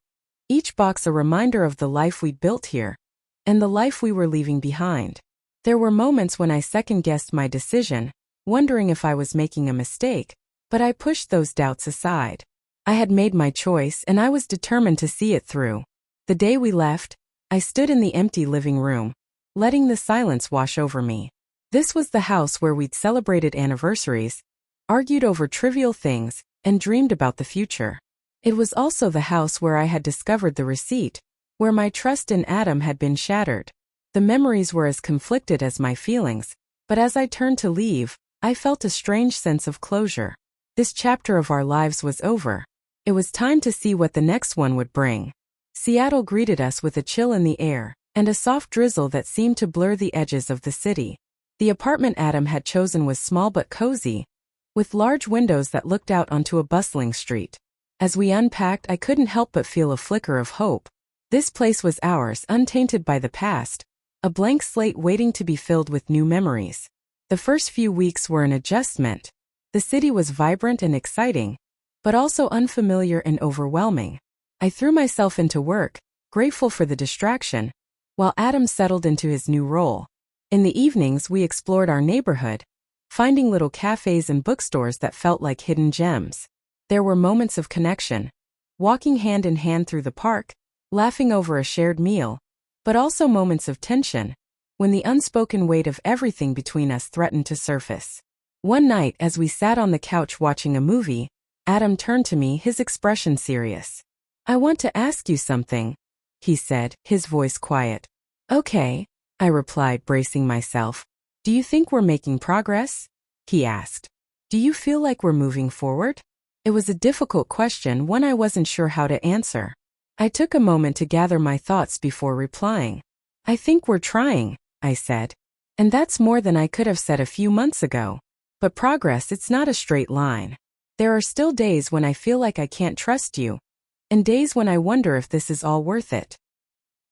each box a reminder of the life we'd built here, and the life we were leaving behind. There were moments when I second-guessed my decision, wondering if I was making a mistake, but I pushed those doubts aside. I had made my choice, and I was determined to see it through. The day we left, I stood in the empty living room, letting the silence wash over me. This was the house where we'd celebrated anniversaries, argued over trivial things, and dreamed about the future. It was also the house where I had discovered the receipt, where my trust in Adam had been shattered. The memories were as conflicted as my feelings, but as I turned to leave, I felt a strange sense of closure. This chapter of our lives was over. It was time to see what the next one would bring. Seattle greeted us with a chill in the air, and a soft drizzle that seemed to blur the edges of the city. The apartment Adam had chosen was small but cozy, with large windows that looked out onto a bustling street. As we unpacked, I couldn't help but feel a flicker of hope. This place was ours, untainted by the past, a blank slate waiting to be filled with new memories. The first few weeks were an adjustment. The city was vibrant and exciting, but also unfamiliar and overwhelming. I threw myself into work, grateful for the distraction, while Adam settled into his new role. In the evenings, we explored our neighborhood, finding little cafes and bookstores that felt like hidden gems. There were moments of connection, walking hand in hand through the park, laughing over a shared meal, but also moments of tension, when the unspoken weight of everything between us threatened to surface. One night, as we sat on the couch watching a movie, Adam turned to me, his expression serious. "I want to ask you something," he said, his voice quiet. "Okay," I replied, bracing myself. "Do you think we're making progress?" he asked. "Do you feel like we're moving forward?" It was a difficult question, one I wasn't sure how to answer. I took a moment to gather my thoughts before replying. "I think we're trying," I said. "And that's more than I could have said a few months ago. But progress, it's not a straight line. There are still days when I feel like I can't trust you, and days when I wonder if this is all worth it."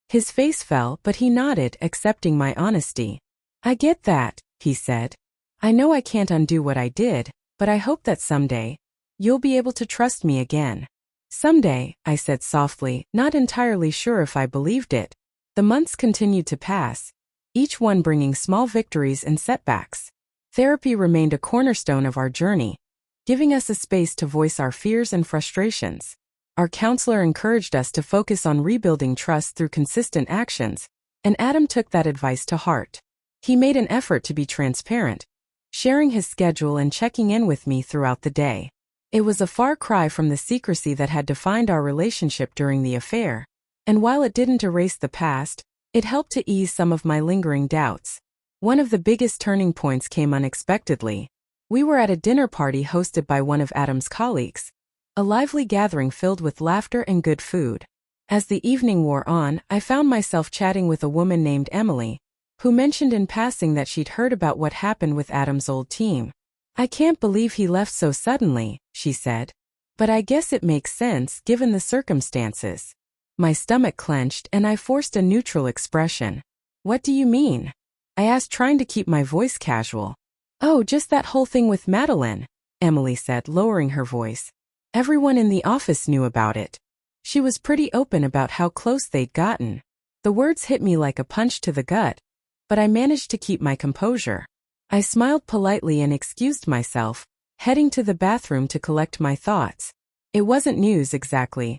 His face fell, but he nodded, accepting my honesty. "I get that," he said. "I know I can't undo what I did, but I hope that someday, you'll be able to trust me again." "Someday," I said softly, not entirely sure if I believed it. The months continued to pass, each one bringing small victories and setbacks. Therapy remained a cornerstone of our journey, giving us a space to voice our fears and frustrations. Our counselor encouraged us to focus on rebuilding trust through consistent actions, and Adam took that advice to heart. He made an effort to be transparent, sharing his schedule and checking in with me throughout the day. It was a far cry from the secrecy that had defined our relationship during the affair, and while it didn't erase the past, it helped to ease some of my lingering doubts. One of the biggest turning points came unexpectedly. We were at a dinner party hosted by one of Adam's colleagues, a lively gathering filled with laughter and good food. As the evening wore on, I found myself chatting with a woman named Emily, who mentioned in passing that she'd heard about what happened with Adam's old team. "I can't believe he left so suddenly," she said. "But I guess it makes sense given the circumstances." My stomach clenched and I forced a neutral expression. "What do you mean?" I asked, trying to keep my voice casual. "Oh, just that whole thing with Madeline," Emily said, lowering her voice. "Everyone in the office knew about it. She was pretty open about how close they'd gotten." The words hit me like a punch to the gut, but I managed to keep my composure. I smiled politely and excused myself, heading to the bathroom to collect my thoughts. It wasn't news exactly.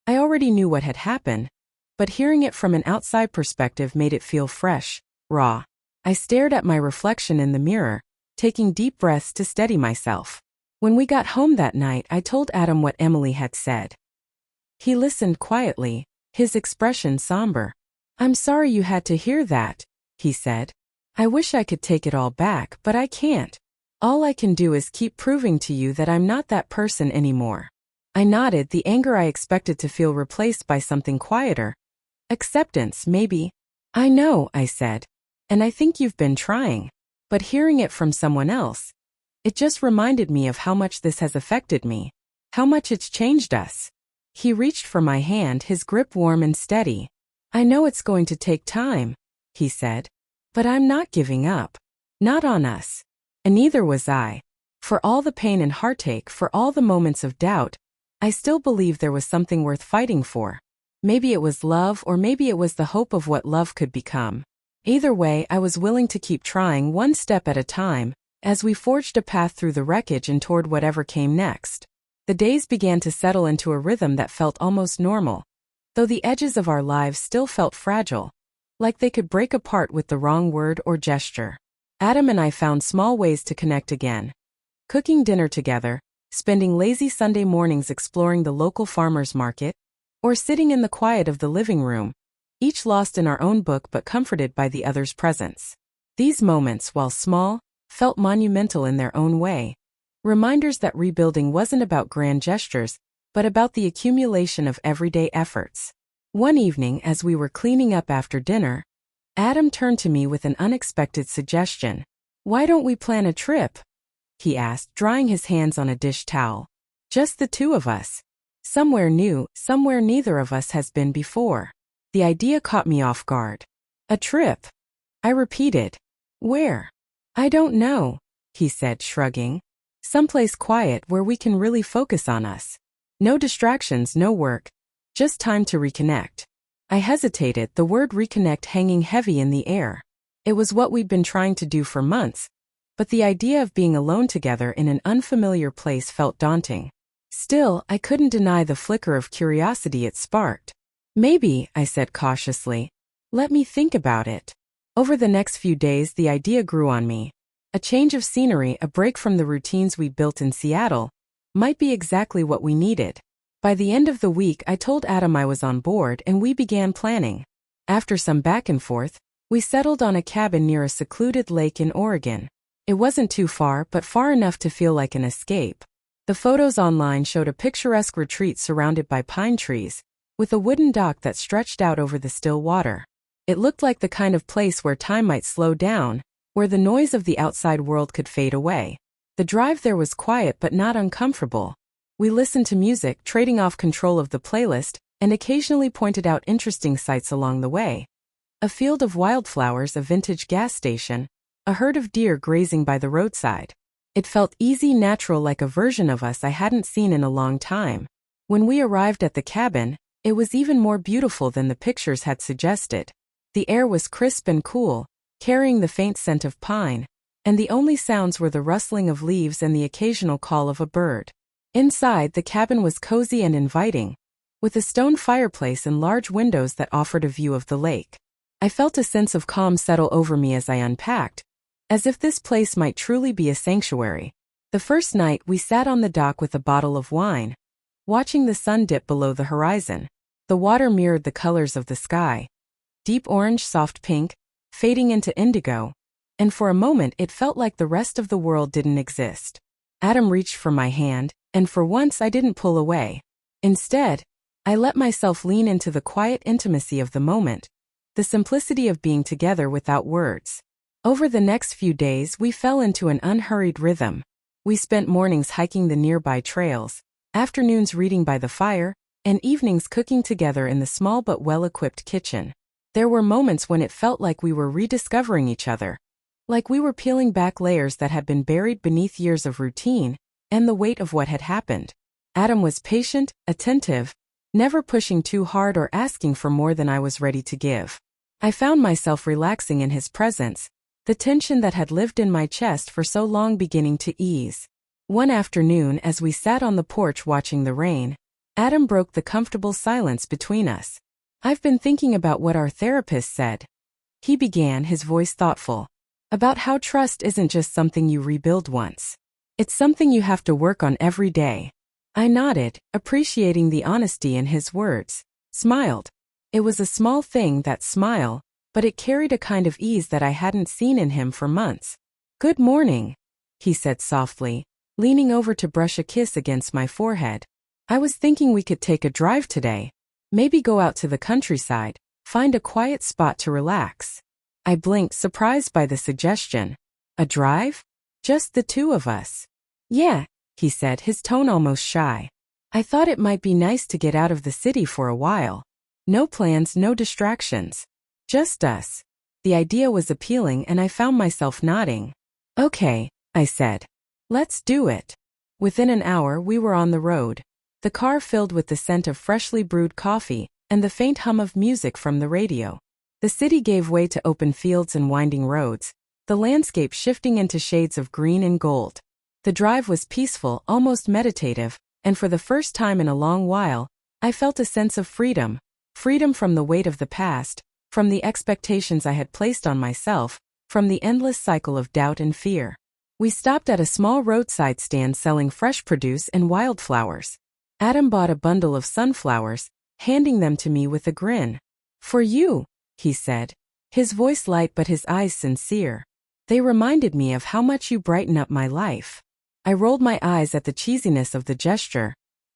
I already knew what had happened, but hearing it from an outside perspective made it feel fresh, raw. I stared at my reflection in the mirror, taking deep breaths to steady myself. When we got home that night, I told Adam what Emily had said. He listened quietly, his expression somber. "I'm sorry you had to hear that," he said. "I wish I could take it all back, but I can't. All I can do is keep proving to you that I'm not that person anymore." I nodded, the anger I expected to feel replaced by something quieter. "Acceptance, maybe." "I know," I said. "And I think you've been trying. But hearing it from someone else, it just reminded me of how much this has affected me, how much it's changed us." He reached for my hand, his grip warm and steady. "I know it's going to take time," he said. "But I'm not giving up. Not on us." And neither was I. For all the pain and heartache, for all the moments of doubt, I still believed there was something worth fighting for. Maybe it was love, or maybe it was the hope of what love could become. Either way, I was willing to keep trying, one step at a time, as we forged a path through the wreckage and toward whatever came next. The days began to settle into a rhythm that felt almost normal, though the edges of our lives still felt fragile, like they could break apart with the wrong word or gesture. Adam and I found small ways to connect again. Cooking dinner together, spending lazy Sunday mornings exploring the local farmers market, or sitting in the quiet of the living room, each lost in our own book but comforted by the other's presence. These moments, while small, felt monumental in their own way. Reminders that rebuilding wasn't about grand gestures, but about the accumulation of everyday efforts. One evening, as we were cleaning up after dinner, Adam turned to me with an unexpected suggestion. "Why don't we plan a trip?" he asked, drying his hands on a dish towel. "Just the two of us. Somewhere new, somewhere neither of us has been before." The idea caught me off guard. "A trip?" I repeated. "Where?" "I don't know," he said, shrugging. "Someplace quiet where we can really focus on us. No distractions, no work. Just time to reconnect." I hesitated, the word reconnect hanging heavy in the air. It was what we'd been trying to do for months, but the idea of being alone together in an unfamiliar place felt daunting. Still, I couldn't deny the flicker of curiosity it sparked. "Maybe," I said cautiously. "Let me think about it." Over the next few days, the idea grew on me. A change of scenery, a break from the routines we built in Seattle, might be exactly what we needed. By the end of the week, I told Adam I was on board and we began planning. After some back and forth, we settled on a cabin near a secluded lake in Oregon. It wasn't too far, but far enough to feel like an escape. The photos online showed a picturesque retreat surrounded by pine trees, with a wooden dock that stretched out over the still water. It looked like the kind of place where time might slow down, where the noise of the outside world could fade away. The drive there was quiet but not uncomfortable. We listened to music, trading off control of the playlist, and occasionally pointed out interesting sights along the way. A field of wildflowers, a vintage gas station, a herd of deer grazing by the roadside. It felt easy, natural, like a version of us I hadn't seen in a long time. When we arrived at the cabin, it was even more beautiful than the pictures had suggested. The air was crisp and cool, carrying the faint scent of pine, and the only sounds were the rustling of leaves and the occasional call of a bird. Inside, the cabin was cozy and inviting, with a stone fireplace and large windows that offered a view of the lake. I felt a sense of calm settle over me as I unpacked, as if this place might truly be a sanctuary. The first night, we sat on the dock with a bottle of wine, watching the sun dip below the horizon. The water mirrored the colors of the sky, deep orange, soft pink, fading into indigo, and for a moment it felt like the rest of the world didn't exist. Adam reached for my hand, and for once I didn't pull away. Instead, I let myself lean into the quiet intimacy of the moment, the simplicity of being together without words. Over the next few days, we fell into an unhurried rhythm. We spent mornings hiking the nearby trails, afternoons reading by the fire, and evenings cooking together in the small but well-equipped kitchen. There were moments when it felt like we were rediscovering each other, like we were peeling back layers that had been buried beneath years of routine and the weight of what had happened. Adam was patient, attentive, never pushing too hard or asking for more than I was ready to give. I found myself relaxing in his presence, the tension that had lived in my chest for so long beginning to ease. One afternoon, as we sat on the porch watching the rain, Adam broke the comfortable silence between us. "I've been thinking about what our therapist said," he began, his voice thoughtful, "about how trust isn't just something you rebuild once. It's something you have to work on every day." I nodded, appreciating the honesty in his words, smiled. It was a small thing, that smile, but it carried a kind of ease that I hadn't seen in him for months. "Good morning," he said softly, leaning over to brush a kiss against my forehead. "I was thinking we could take a drive today. Maybe go out to the countryside, find a quiet spot to relax." I blinked, surprised by the suggestion. "A drive? Just the two of us?" "Yeah," he said, his tone almost shy. "I thought it might be nice to get out of the city for a while. No plans, no distractions. Just us." The idea was appealing and I found myself nodding. "Okay," I said. "Let's do it." Within an hour we were on the road, the car filled with the scent of freshly brewed coffee and the faint hum of music from the radio. The city gave way to open fields and winding roads, the landscape shifting into shades of green and gold. The drive was peaceful, almost meditative, and for the first time in a long while, I felt a sense of freedom. Freedom from the weight of the past, from the expectations I had placed on myself, from the endless cycle of doubt and fear. We stopped at a small roadside stand selling fresh produce and wildflowers. Adam bought a bundle of sunflowers, handing them to me with a grin. "For you," he said, his voice light but his eyes sincere. They reminded me of how much you brighten up my life. I rolled my eyes at the cheesiness of the gesture,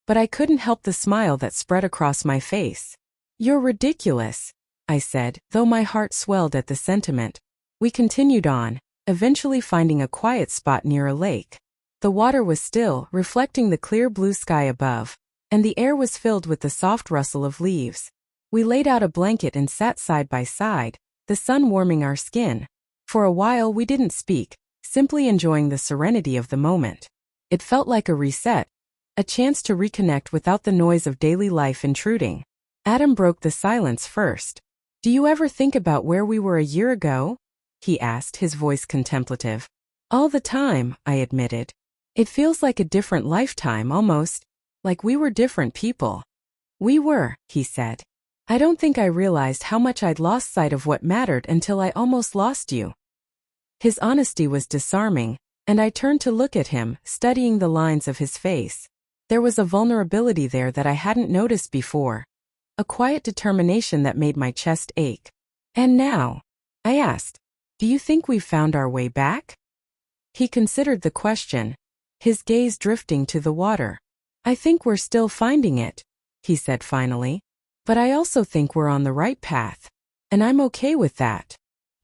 but I couldn't help the smile that spread across my face. You're ridiculous, I said, though my heart swelled at the sentiment. We continued on, eventually finding a quiet spot near a lake. The water was still, reflecting the clear blue sky above, and the air was filled with the soft rustle of leaves. We laid out a blanket and sat side by side, the sun warming our skin. For a while we didn't speak, simply enjoying the serenity of the moment. It felt like a reset, a chance to reconnect without the noise of daily life intruding. Adam broke the silence first. Do you ever think about where we were a year ago? He asked, his voice contemplative. All the time, I admitted. It feels like a different lifetime almost, like we were different people. We were, he said. I don't think I realized how much I'd lost sight of what mattered until I almost lost you. His honesty was disarming, and I turned to look at him, studying the lines of his face. There was a vulnerability there that I hadn't noticed before, a quiet determination that made my chest ache. And now? I asked. Do you think we've found our way back? He considered the question, his gaze drifting to the water. I think we're still finding it, he said finally. But I also think we're on the right path. And I'm okay with that.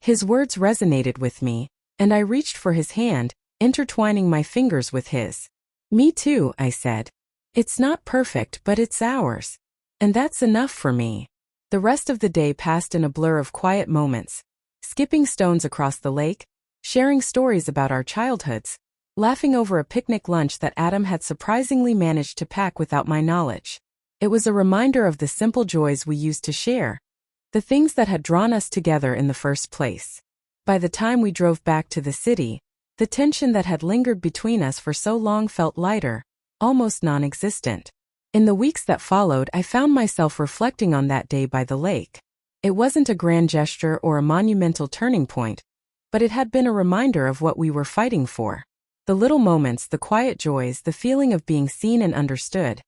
His words resonated with me, and I reached for his hand, intertwining my fingers with his. Me too, I said. It's not perfect, but it's ours. And that's enough for me. The rest of the day passed in a blur of quiet moments, skipping stones across the lake, sharing stories about our childhoods, laughing over a picnic lunch that Adam had surprisingly managed to pack without my knowledge. It was a reminder of the simple joys we used to share, the things that had drawn us together in the first place. By the time we drove back to the city, the tension that had lingered between us for so long felt lighter, almost non-existent. In the weeks that followed, I found myself reflecting on that day by the lake. It wasn't a grand gesture or a monumental turning point, but it had been a reminder of what we were fighting for. The little moments, the quiet joys, the feeling of being seen and understood.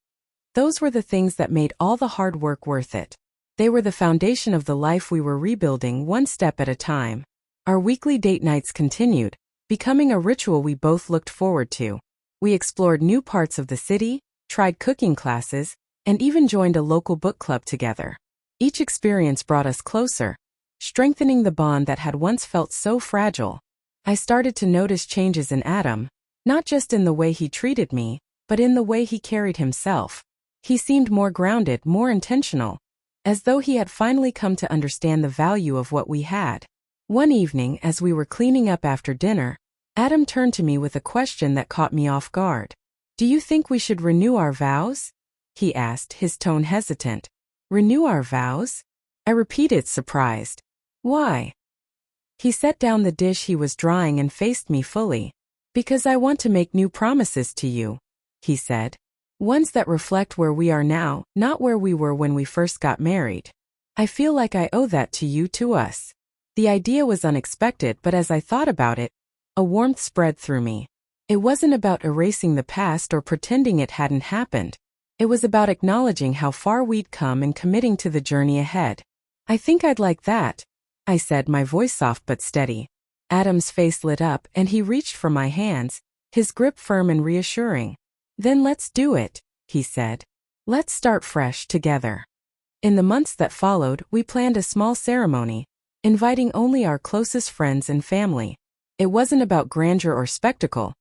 Those were the things that made all the hard work worth it. They were the foundation of the life we were rebuilding one step at a time. Our weekly date nights continued, becoming a ritual we both looked forward to. We explored new parts of the city, tried cooking classes, and even joined a local book club together. Each experience brought us closer, strengthening the bond that had once felt so fragile. I started to notice changes in Adam, not just in the way he treated me, but in the way he carried himself. He seemed more grounded, more intentional, as though he had finally come to understand the value of what we had. One evening, as we were cleaning up after dinner, Adam turned to me with a question that caught me off guard. Do you think we should renew our vows? He asked, his tone hesitant. Renew our vows? I repeated, surprised. Why? He set down the dish he was drying and faced me fully. Because I want to make new promises to you, he said. Ones that reflect where we are now, not where we were when we first got married. I feel like I owe that to you, to us. The idea was unexpected, but as I thought about it, a warmth spread through me. It wasn't about erasing the past or pretending it hadn't happened. It was about acknowledging how far we'd come and committing to the journey ahead. I think I'd like that, I said, my voice soft but steady. Adam's face lit up and he reached for my hands, his grip firm and reassuring. Then let's do it, he said. Let's start fresh together. In the months that followed, we planned a small ceremony, inviting only our closest friends and family. It wasn't about grandeur or spectacle.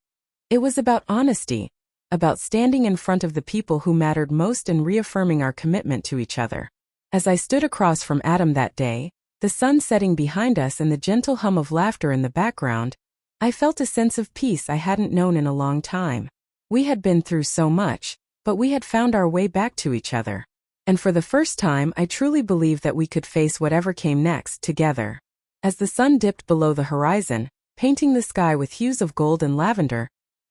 It was about honesty, about standing in front of the people who mattered most and reaffirming our commitment to each other. As I stood across from Adam that day, the sun setting behind us and the gentle hum of laughter in the background, I felt a sense of peace I hadn't known in a long time. We had been through so much, but we had found our way back to each other. And for the first time, I truly believed that we could face whatever came next together. As the sun dipped below the horizon, painting the sky with hues of gold and lavender,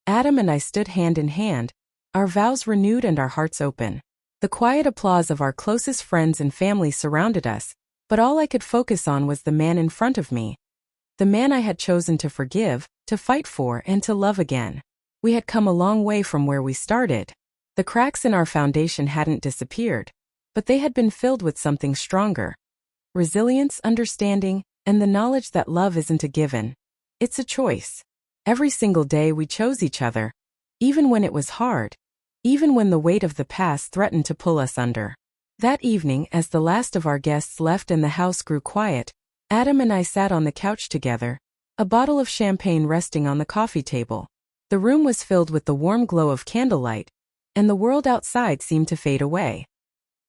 Adam and I stood hand in hand, our vows renewed and our hearts open. The quiet applause of our closest friends and family surrounded us, but all I could focus on was the man in front of me. The man I had chosen to forgive, to fight for, and to love again. We had come a long way from where we started. The cracks in our foundation hadn't disappeared, but they had been filled with something stronger. Resilience, understanding, and the knowledge that love isn't a given. It's a choice. Every single day we chose each other. Even when it was hard. Even when the weight of the past threatened to pull us under. That evening, as the last of our guests left and the house grew quiet, Adam and I sat on the couch together, a bottle of champagne resting on the coffee table. The room was filled with the warm glow of candlelight, and the world outside seemed to fade away.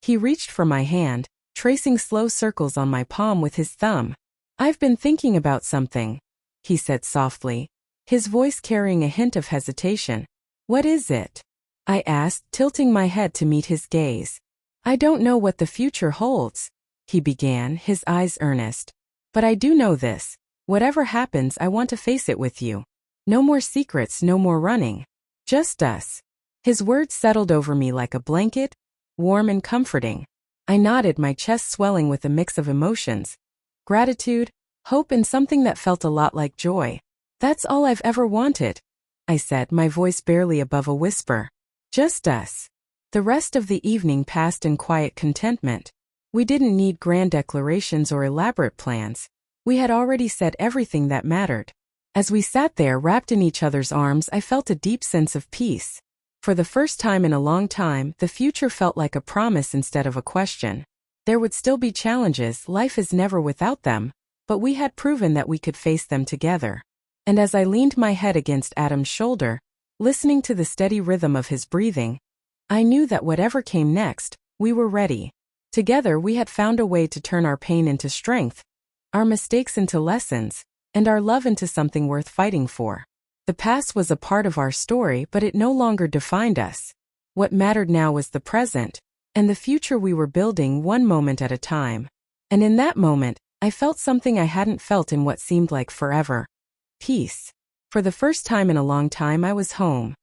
He reached for my hand, tracing slow circles on my palm with his thumb. "I've been thinking about something," he said softly, his voice carrying a hint of hesitation. "What is it?" I asked, tilting my head to meet his gaze. "I don't know what the future holds," he began, his eyes earnest. "But I do know this. Whatever happens, I want to face it with you. No more secrets, no more running. Just us." His words settled over me like a blanket, warm and comforting. I nodded, my chest swelling with a mix of emotions. Gratitude, hope, and something that felt a lot like joy. "That's all I've ever wanted," I said, my voice barely above a whisper. "Just us." The rest of the evening passed in quiet contentment. We didn't need grand declarations or elaborate plans. We had already said everything that mattered. As we sat there wrapped in each other's arms, I felt a deep sense of peace. For the first time in a long time, the future felt like a promise instead of a question. There would still be challenges, life is never without them, but we had proven that we could face them together. And as I leaned my head against Adam's shoulder, listening to the steady rhythm of his breathing, I knew that whatever came next, we were ready. Together we had found a way to turn our pain into strength, our mistakes into lessons, and our love into something worth fighting for. The past was a part of our story, but it no longer defined us. What mattered now was the present, and the future we were building one moment at a time. And in that moment, I felt something I hadn't felt in what seemed like forever. Peace. For the first time in a long time, I was home.